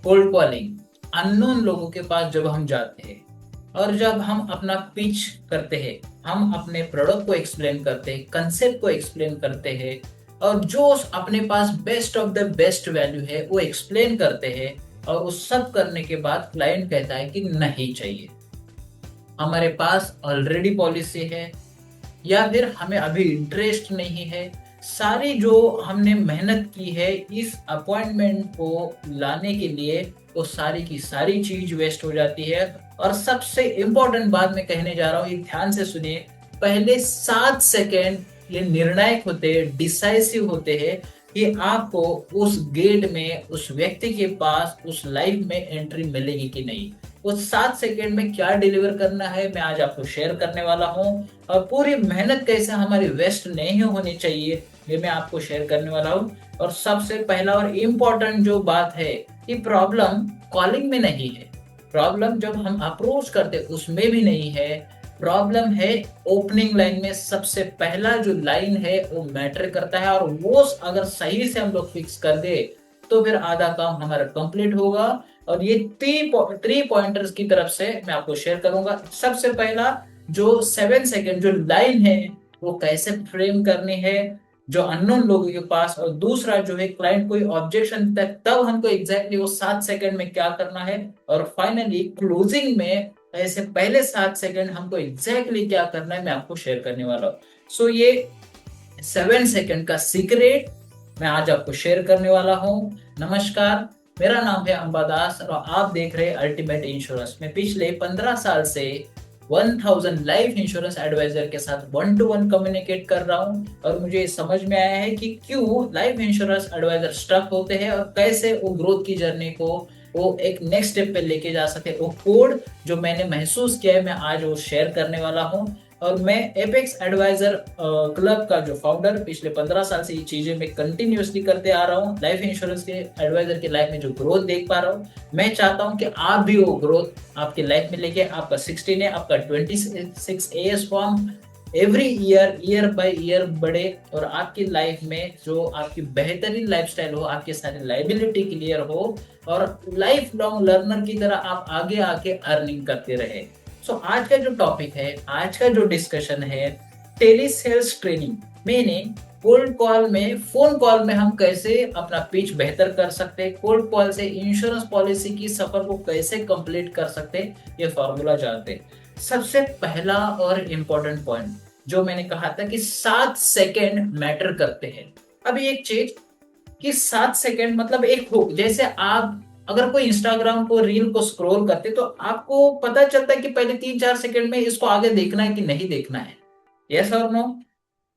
Cold calling, unknown लोगों के पास जब हम जाते हैं और जब हम अपना पिच करते हैं, हम अपने प्रोडक्ट को एक्सप्लेन करते हैं, कंसेप्ट को एक्सप्लेन करते हैं और जो अपने पास best of the best value है वो एक्सप्लेन करते हैं, और उस सब करने के बाद क्लाइंट कहता है कि नहीं चाहिए, हमारे पास ऑलरेडी पॉलिसी है, या फिर हमें अभी इंटरेस्ट नहीं है, सारी जो हमने मेहनत की है इस अपॉइंटमेंट को लाने के लिए, वो सारी की सारी चीज वेस्ट हो जाती है। और सबसे इम्पोर्टेंट बात मैं कहने जा रहा हूँ, ये ध्यान से सुनिए। पहले 7 सेकेंड ये निर्णायक होते हैं, डिसाइसिव होते हैं कि आपको उस गेट में, उस व्यक्ति के पास, उस लाइफ में एंट्री मिलेगी कि नहीं। उस 7 सेकेंड में क्या डिलीवर करना है मैं आज आपको शेयर करने वाला हूँ, और पूरी मेहनत कैसे हमारी वेस्ट नहीं होनी चाहिए ये मैं आपको शेयर करने वाला हूँ। और सबसे पहला और इम्पोर्टेंट जो बात है कि प्रॉब्लम कॉलिंग में नहीं है, प्रॉब्लम जब हम अप्रोच करते उसमें भी नहीं है, प्रॉब्लम है ओपनिंग लाइन में। सबसे पहला जो लाइन है वो मैटर करता है, और वो अगर सही से हम लोग फिक्स कर दे तो फिर आधा काम हमारा कंप्लीट होगा। और ये 3 पॉइंटर्स की तरफ से मैं आपको शेयर करूंगा। सबसे पहला जो 7 सेकेंड जो लाइन है वो कैसे फ्रेम करनी है जो अननोन लोगों के पास, और दूसरा जो है क्लाइंट कोई ऑब्जेक्शन तक तब हमको एग्जैक्टली वो 7 सेकेंड में क्या करना है, और फाइनली क्लोजिंग में ऐसे पहले 7 सेकेंड हमको एग्जैक्टली क्या करना है मैं आपको शेयर करने वाला हूँ। सो ये 7 सेकेंड का सीक्रेट मैं आज आपको शेयर करने वाला हूँ। नमस्कार, मेरा नाम है अंबादास और आप देख रहे हैं अल्टीमेट इंश्योरेंस। मैं पिछले 15 साल से 1000 लाइफ इंश्योरेंस एडवाइजर के साथ 1 to 1 कम्युनिकेट कर रहा हूँ, और मुझे समझ में आया है कि क्यों लाइफ इंश्योरेंस एडवाइजर स्टक होते हैं और कैसे वो ग्रोथ की जर्नी को वो एक नेक्स्ट स्टेप पे लेके जा सके। वो कोड जो मैंने महसूस किया है मैं आज वो शेयर करने वाला हूँ। और मैं एपेक्स एडवाइजर क्लब का जो फाउंडर, पिछले 15 साल से ये चीजें मैं कंटिन्यूअसली करते आ रहा हूँ। लाइफ इंश्योरेंस के एडवाइजर की लाइफ में जो ग्रोथ देख पा रहा हूँ, मैं चाहता हूँ कि आप भी वो ग्रोथ आपकी लाइफ में लेके, आपका 16 है, आपका 26 as form every year, year by year बढ़े, और आपकी लाइफ में जो आपकी बेहतरीन लाइफस्टाइल हो, आपके सारे लाइबिलिटी क्लियर हो, और लाइफ लॉन्ग लर्नर की तरह आप आगे आके अर्निंग करते रहे। सो आज का जो टॉपिक है, आज का जो डिस्कशन है, टेली सेल्स ट्रेनिंग। मैंने कोल्ड कॉल में, फोन कॉल में हम कैसे अपना पिच बेहतर कर सकते हैं, कोल्ड कॉल से इंश्योरेंस पॉलिसी की सफर को कैसे कंप्लीट कर सकते हैं, ये फॉर्मूला जानते हैं। सबसे पहला और इम्पोर्टेंट पॉइंट जो मैंने कहा था कि 7 सेकेंड मैटर करते हैं। अभी एक चीज कि 7 सेकेंड मतलब एक हुक, जैसे आप अगर कोई इंस्टाग्राम को रील को स्क्रॉल करते तो आपको पता चलता है कि पहले 3-4 सेकेंड में इसको आगे देखना है कि नहीं देखना है, यस और नो।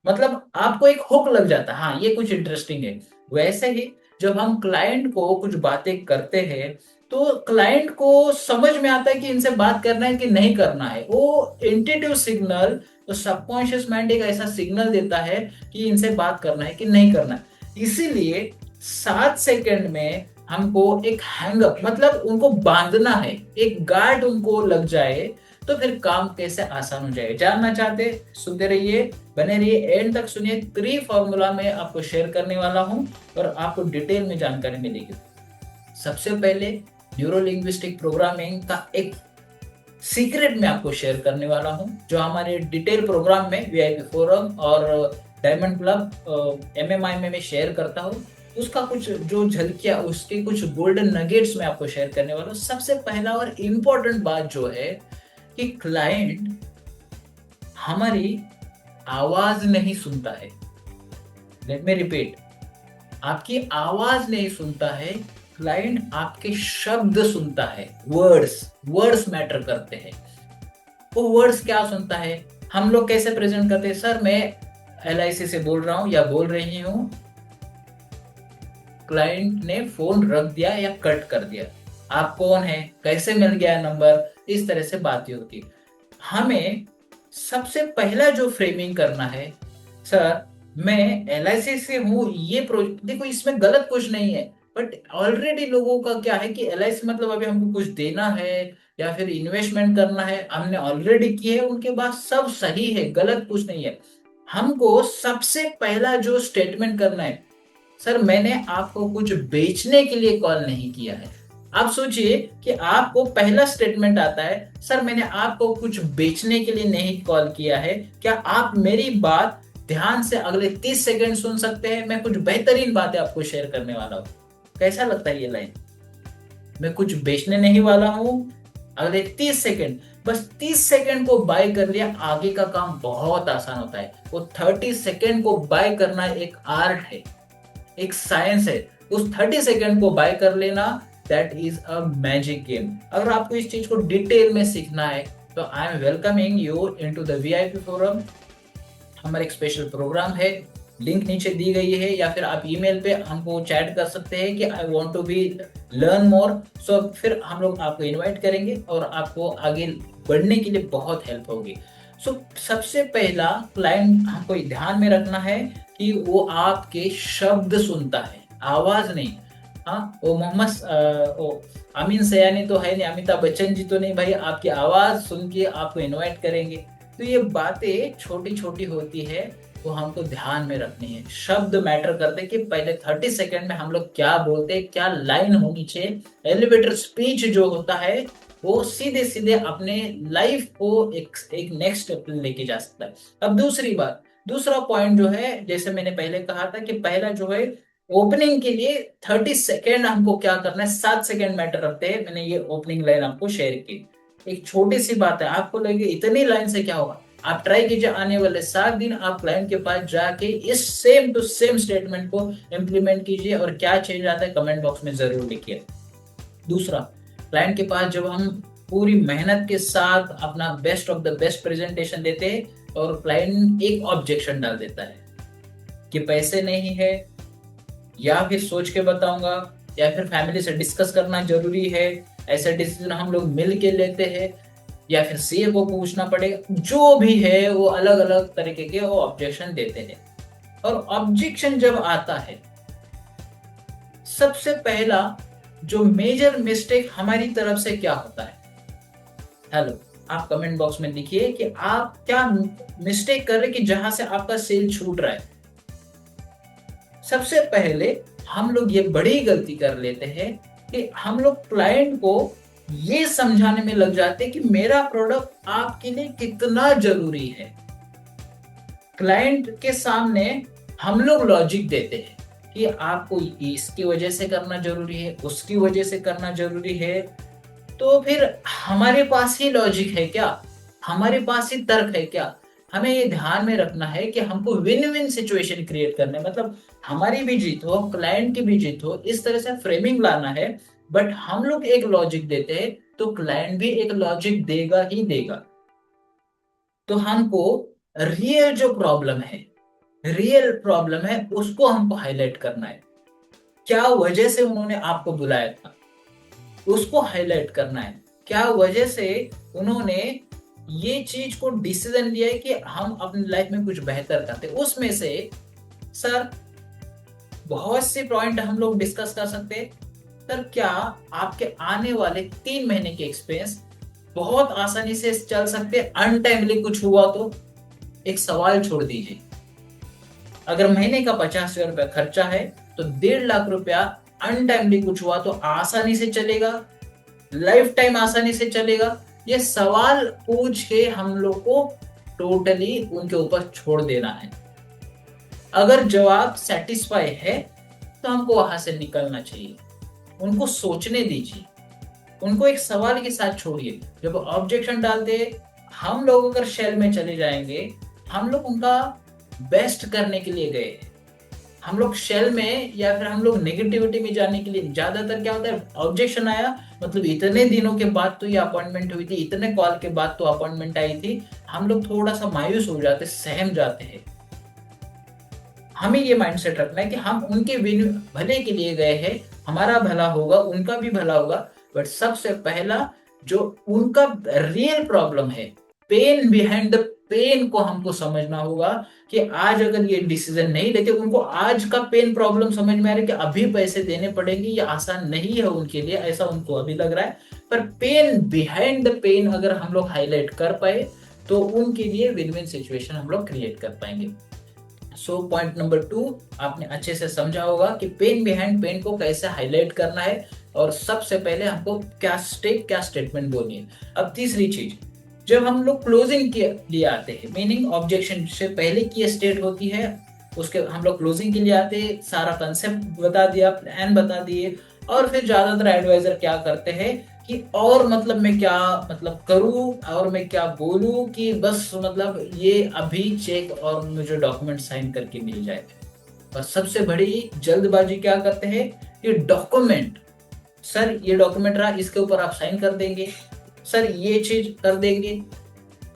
मतलब आपको एक हुक लग जाता है, हाँ ये कुछ इंटरेस्टिंग है। वैसे ही जब हम क्लाइंट को कुछ बातें करते हैं तो क्लाइंट को समझ में आता है कि इनसे बात करना है कि नहीं करना है। वो इंट्यूटिव सिग्नल, तो सबकॉन्शियस माइंड एक ऐसा सिग्नल देता है कि इनसे बात करना है कि नहीं करना है। इसीलिए 7 सेकेंड में हमको एक हैंगअप, मतलब उनको बांधना है, एक गार्ड उनको लग जाए तो फिर काम कैसे आसान हो जाएगा। जानना चाहते सुनते रहिए, बने रहिए, एंड तक सुनिए। 3 फॉर्मूला में आपको शेयर करने वाला हूं और आपको डिटेल में जानकारी मिलेगी। सबसे पहले न्यूरो लिंग्विस्टिक प्रोग्रामिंग का एक सीक्रेट मैं आपको शेयर करने वाला हूं, जो हमारे डिटेल प्रोग्राम में वीआईपी फोरम और डायमंड क्लब एमएमआई में मैं शेयर करता हूं। उसका कुछ जो झलकियां, उसके कुछ गोल्डन नगेट्स मैं आपको शेयर करने वाला हूं। सबसे पहला और इम्पोर्टेंट बात जो है कि क्लाइंट हमारी आवाज नहीं सुनता है। लेट मी रिपीट, आपकी आवाज नहीं सुनता है, क्लाइंट आपके शब्द सुनता है। वर्ड्स, वर्ड्स मैटर करते हैं। वो वर्ड्स क्या सुनता है, हम लोग कैसे प्रेजेंट करते हैं, सर मैं एलआईसी से बोल रहा हूं या बोल रही हूं, क्लाइंट ने फोन रख दिया या कट कर दिया, आप कौन है, कैसे मिल गया नंबर, इस तरह से बातें होती। हमें सबसे पहला जो फ्रेमिंग करना है, सर मैं एलआईसी से हूँ, ये प्रोजेक्ट देखो इसमें गलत कुछ नहीं है, बट ऑलरेडी लोगों का क्या है कि एलआईसी मतलब अभी हमको कुछ देना है या फिर इन्वेस्टमेंट करना है, हमने ऑलरेडी की है, उनके पास सब सही है, गलत कुछ नहीं है। हमको सबसे पहला जो स्टेटमेंट करना है, सर मैंने आपको कुछ बेचने के लिए कॉल नहीं किया है, आप सोचिए कि आपको पहला स्टेटमेंट आता है, सर मैंने आपको कुछ बेचने के लिए नहीं कॉल किया है, क्या आप मेरी बात ध्यान से अगले 30 सेकंड सुन सकते हैं, मैं कुछ बेहतरीन बातें आपको शेयर करने वाला हूँ। कैसा लगता है ये लाइन? मैं कुछ बेचने नहीं वाला हूं, अगले 30 सेकंड, बस 30 सेकंड को बाय कर लिया, आगे का काम बहुत आसान होता है। वो 30 सेकंड को बाय करना एक आर्ट है, एक साइंस है। उस 30 सेकंड को बाय कर लेना, that is a magic game. अगर आपको इस चीज को डिटेल में सीखना है तो I am welcoming you into the VIP forum. हमारा एक स्पेशल प्रोग्राम है, लिंक नीचे दी गई है, या फिर आप ईमेल पे हमको चैट कर सकते हैं कि I want to be learn more. So फिर हम लोग आपको इनवाइट करेंगे और आपको आगे बढ़ने के लिए बहुत हेल्प होगी। सो सबसे पहला क्लाइंट हमको ध्यान में रखना है कि वो आपके शब्द सुनता है, आवाज नहीं। हाँ, वो अमीन सयानी तो है नहीं, अमिताभ बच्चन जी तो नहीं भाई, आपकी आवाज सुन के आपको इनवाइट करेंगे। तो ये बातें छोटी छोटी होती है, वो हमको ध्यान में रखनी है। शब्द मैटर करते हैं कि पहले 30 सेकंड में हम लोग क्या बोलते हैं, क्या लाइन होनी चाहिए। एलिवेटर स्पीच जो होता है वो सीधे सीधे अपने लाइफ को एक नेक्स्ट स्टेप लेके जा सकता है। अब दूसरी बात, दूसरा पॉइंट जो है, जैसे मैंने पहले कहा था कि पहला जो है ओपनिंग के लिए 30 सेकेंड हमको क्या करना है, 7 सेकेंड मैटर रखते हैं। मैंने ये ओपनिंग लाइन आपको शेयर की, एक छोटी सी बात है, आपको लगे इतनी लाइन से क्या होगा। आप ट्राई कीजिए, आने वाले 7 दिन आप क्लाइंट के पास जाके इस सेम टू सेम स्टेटमेंट को इम्प्लीमेंट कीजिए, और क्या चेंज आता है कमेंट बॉक्स में जरूर लिखिए। दूसरा, क्लाइंट के पास जब हम पूरी मेहनत के साथ अपना best of the best presentation देते हैं और क्लाइंट एक ऑब्जेक्शन डाल देता है कि पैसे नहीं है, या फिर सोच के बताऊंगा, या फिर फैमिली से डिस्कस करना जरूरी है, ऐसा डिसीजन हम लोग मिल के लेते हैं, या फिर सीए को पूछना पड़ेगा, जो भी है वो अलग अलग तरीके के वो ऑब्जेक्शन देते हैं। और ऑब्जेक्शन जब आता है, सबसे पहला जो मेजर मिस्टेक हमारी तरफ से क्या होता है, हेलो आप कमेंट बॉक्स में लिखिए कि आप क्या मिस्टेक कर रहे कि जहां से आपका सेल छूट रहा है। सबसे पहले हम लोग ये बड़ी गलती कर लेते हैं कि हम लोग क्लाइंट को ये समझाने में लग जाते हैं कि मेरा प्रोडक्ट आपके लिए कितना जरूरी है। क्लाइंट के सामने हम लोग लॉजिक देते हैं कि आपको इसकी वजह से करना जरूरी है, उसकी वजह से करना जरूरी है। तो फिर हमारे पास ही लॉजिक है क्या, हमारे पास ही तर्क है क्या? हमें ये ध्यान में रखना है कि हमको विन विन सिचुएशन क्रिएट करना है, मतलब हमारी भी जीत हो, क्लाइंट की भी जीत हो, इस तरह से फ्रेमिंग लाना है। बट हम लोग एक लॉजिक देते हैं तो क्लाइंट भी एक लॉजिक देगा ही देगा। तो हमको रियल प्रॉब्लम है उसको हमको हाईलाइट करना है। क्या वजह से उन्होंने आपको बुलाया था उसको हाईलाइट करना है। क्या वजह से उन्होंने ये चीज को डिसीजन लिया है कि हम अपनी लाइफ में कुछ बेहतर करते, उसमें से सर बहुत से पॉइंट हम लोग डिस्कस कर सकते हैं। सर क्या आपके आने वाले 3 महीने के एक्सपीरियंस बहुत आसानी से चल सकते, अनटाइमली कुछ हुआ तो? एक सवाल छोड़ दीजिए, अगर महीने का 50,000 रुपया खर्चा है तो 1.5 लाख रुपया अनटाइमली कुछ हुआ तो आसानी से चलेगा, लाइफ टाइम आसानी से चलेगा? ये सवाल पूछ के हम लोग को टोटली उनके ऊपर छोड़ देना है। अगर जवाब सेटिस्फाई है तो हमको वहां से निकलना चाहिए। उनको सोचने दीजिए, उनको एक सवाल के साथ छोड़िए। जब ऑब्जेक्शन डालते हम लोग अगर शेल में चले जाएंगे, हम लोग उनका बेस्ट करने के लिए गए, हम लोग शेल में या फिर हम लोग नेगेटिविटी में जाने के लिए, ज्यादातर क्या होता है ऑब्जेक्शन आया मतलब इतने दिनों के बाद तो ये अपॉइंटमेंट हुई थी, इतने कॉल के बाद तो अपॉइंटमेंट आई थी, हम लोग थोड़ा सा मायूस हो जाते, सहम जाते हैं। हमें ये माइंडसेट रखना है कि हम उनके भले के लिए गए हैं, हमारा भला होगा, उनका भी भला होगा। बट सबसे पहला जो उनका रियल प्रॉब्लम है, पेन बिहाइंड द पेन को हमको समझना होगा कि आज अगर ये डिसीजन नहीं लेते, उनको आज का पेन प्रॉब्लम समझ में आ रहा है कि अभी पैसे देने पड़ेंगे, ये आसान नहीं है उनके लिए, ऐसा उनको अभी लग रहा है। पर पेन बिहाइंड द पेन अगर हम लोग हाईलाइट कर पाए तो उनके लिए विन विन सिचुएशन हम लोग क्रिएट कर पाएंगे। सो पॉइंट नंबर 2 आपने अच्छे से समझा होगा कि पेन बिहाइंड पेन को कैसे हाईलाइट करना है और सबसे पहले हमको क्या स्टेटमेंट बोलनी है। अब तीसरी चीज, जब हम लोग क्लोजिंग के लिए आते हैं, मीनिंग ऑब्जेक्शन से पहले की स्टेट होती है, उसके हम लोग क्लोजिंग के लिए आते हैं, सारा कंसेप्ट बता दिया, प्लान बता दिए, और फिर ज्यादातर एडवाइजर क्या करते हैं कि और मतलब मैं क्या मतलब करूं और मैं क्या बोलूं कि बस मतलब ये अभी चेक और मुझे डॉक्यूमेंट साइन करके मिल जाए। और सबसे बड़ी जल्दबाजी क्या करते हैं, ये डॉक्यूमेंट, सर ये डॉक्यूमेंट रहा, इसके ऊपर आप साइन कर देंगे, सर ये चीज कर देंगे।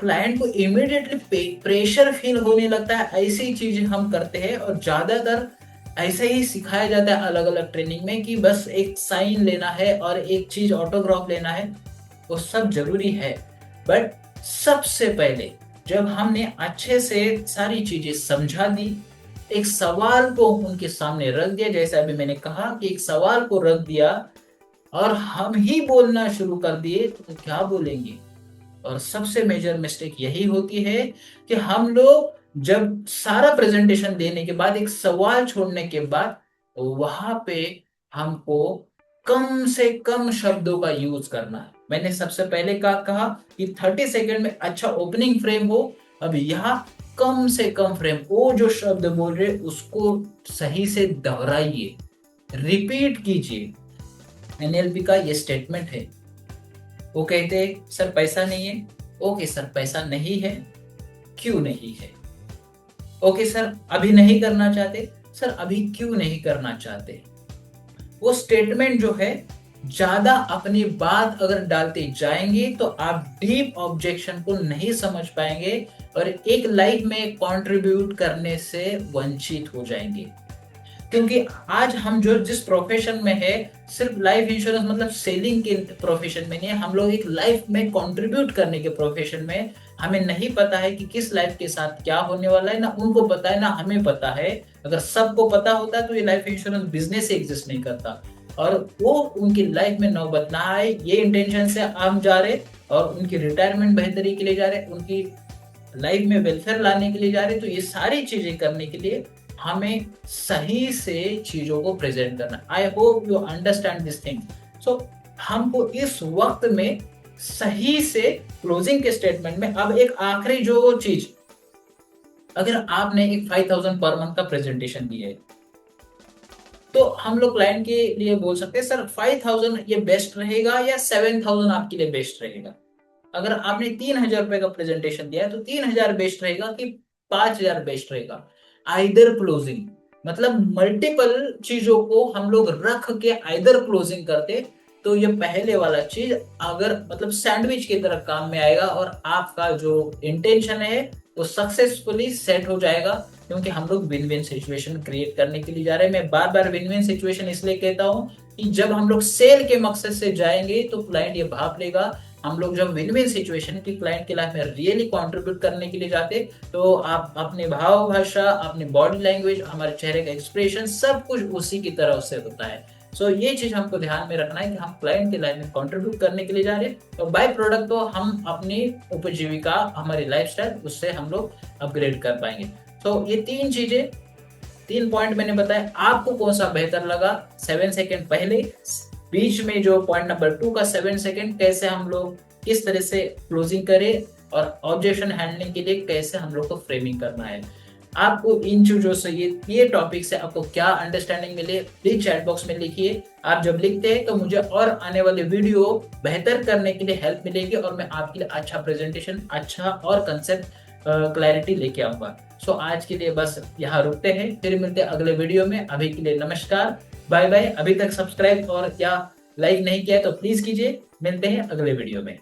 क्लाइंट को इमीडिएटली प्रेशर फील होने लगता है, ऐसी चीजें हम करते हैं और ज्यादातर ऐसे ही सिखाया जाता है अलग अलग ट्रेनिंग में कि बस एक साइन लेना है और एक चीज ऑटोग्राफ लेना है। वो सब जरूरी है, बट सबसे पहले जब हमने अच्छे से सारी चीजें समझा दी, एक सवाल को उनके सामने रख दिया, जैसे अभी मैंने कहा कि एक सवाल को रख दिया और हम ही बोलना शुरू कर दिए, तो क्या बोलेंगे। और सबसे मेजर मिस्टेक यही होती है कि हम लोग जब सारा प्रेजेंटेशन देने के बाद एक सवाल छोड़ने के बाद वहां पे हमको कम से कम शब्दों का यूज करना है। मैंने सबसे पहले कहा कि 30 सेकंड में अच्छा ओपनिंग फ्रेम हो। अब यहाँ कम से कम फ्रेम, वो जो शब्द बोल रहे उसको सही से दोहराइए, रिपीट कीजिए। एनएलपी का ये स्टेटमेंट है। वो कहते हैं सर पैसा नहीं है, ओके सर पैसा नहीं है, क्यों नहीं है। ओके सर अभी नहीं करना चाहते, सर अभी क्यों नहीं करना चाहते। वो स्टेटमेंट जो है, ज्यादा अपनी बात अगर डालते जाएंगे तो आप डीप ऑब्जेक्शन को नहीं समझ पाएंगे और एक लाइफ में कंट्रीब्यूट करने से वंचित हो जाएंगे। क्योंकि आज हम जो जिस प्रोफेशन में है, सिर्फ लाइफ इंश्योरेंस मतलब सेलिंग के प्रोफेशन में नहीं है, हम लोग एक लाइफ में कंट्रीब्यूट करने के प्रोफेशन में। हमें नहीं पता है कि किस लाइफ के साथ क्या होने वाला है, ना उनको पता है ना हमें पता है। अगर सबको पता होता तो ये लाइफ इंश्योरेंस बिजनेस एग्जिस्ट नहीं करता। और वो उनकी लाइफ में नौबत ना आए, ये इंटेंशन से हम जा रहे और उनकी रिटायरमेंट बेहतरी के लिए जा रहे, उनकी लाइफ में वेलफेयर लाने के लिए जा रहे। तो ये सारी चीजें करने के लिए हमें सही से चीजों को प्रेजेंट करना। I hope you understand this thing. So हमको इस वक्त में सही से क्लोजिंग के स्टेटमेंट में, अब एक आखिरी जो चीज, अगर आपने एक 5000 पर मंथ का प्रेजेंटेशन दिया है तो हम लोग क्लाइंट के लिए बोल सकते हैं सर 5000 ये बेस्ट रहेगा या 7000 आपके लिए बेस्ट रहेगा। अगर आपने 3000 रुपए का प्रेजेंटेशन दिया है तो 3000 बेस्ट रहेगा कि 5000 बेस्ट रहेगा। आइदर क्लोजिंग मतलब मल्टीपल चीजों को हम लोग रख के आइदर क्लोजिंग करते तो ये पहले वाला चीज अगर मतलब सैंडविच की तरह काम में आएगा और आपका जो इंटेंशन है वो सक्सेसफुली सेट हो जाएगा। क्योंकि हम लोग विन विन सिचुएशन क्रिएट करने के लिए जा रहे हैं। मैं बार बार विन विन सिचुएशन इसलिए कहता हूँ कि जब हम लोग सेल के मकसद से जाएंगे तो क्लाइंट ये भाप लेगा। हम लोग जब विन विन सिचुएशन की क्लाइंट के लाइफ में रियली कंट्रीब्यूट करने के लिए जाते तो आप अपने भाव भाषा, अपनी बॉडी लैंग्वेज, हमारे चेहरे का एक्सप्रेशन सब कुछ उसी की तरह से होता है। सो ये चीज हमको ध्यान में रखना है कि हम क्लाइंट के लाइफ में कंट्रीब्यूट करने के लिए जा रहे हैं और बाय प्रोडक्ट तो हम अपनी उपजीविका, हमारी लाइफस्टाइल उससे हम लोग अपग्रेड कर पाएंगे। तो ये तीन पॉइंट मैंने बताया। आपको कौन सा बेहतर लगा? 7 सेकंड पहले, बीच में जो पॉइंट नंबर 2 का 7 सेकंड, कैसे हम लोग किस तरह से क्लोजिंग करें और ऑब्जेक्शन हैंडलिंग के लिए कैसे हम लोग को फ्रेमिंग करना है। आपको इन चीजों से ये टॉपिक से आपको क्या अंडरस्टैंडिंग मिले प्लीज चैट बॉक्स में लिखिए। आप जब लिखते हैं तो मुझे और आने वाले वीडियो बेहतर करने के लिए हेल्प मिलेगी और मैं आपके लिए अच्छा प्रेजेंटेशन, अच्छा और कंसेप्ट क्लैरिटी लेके आऊंगा। सो आज के लिए बस यहाँ रुकते हैं, फिर मिलते हैं अगले वीडियो में। अभी के लिए नमस्कार, बाय बाय। अभी तक सब्सक्राइब और या लाइक नहीं किया है तो प्लीज कीजिए। मिलते हैं अगले वीडियो में।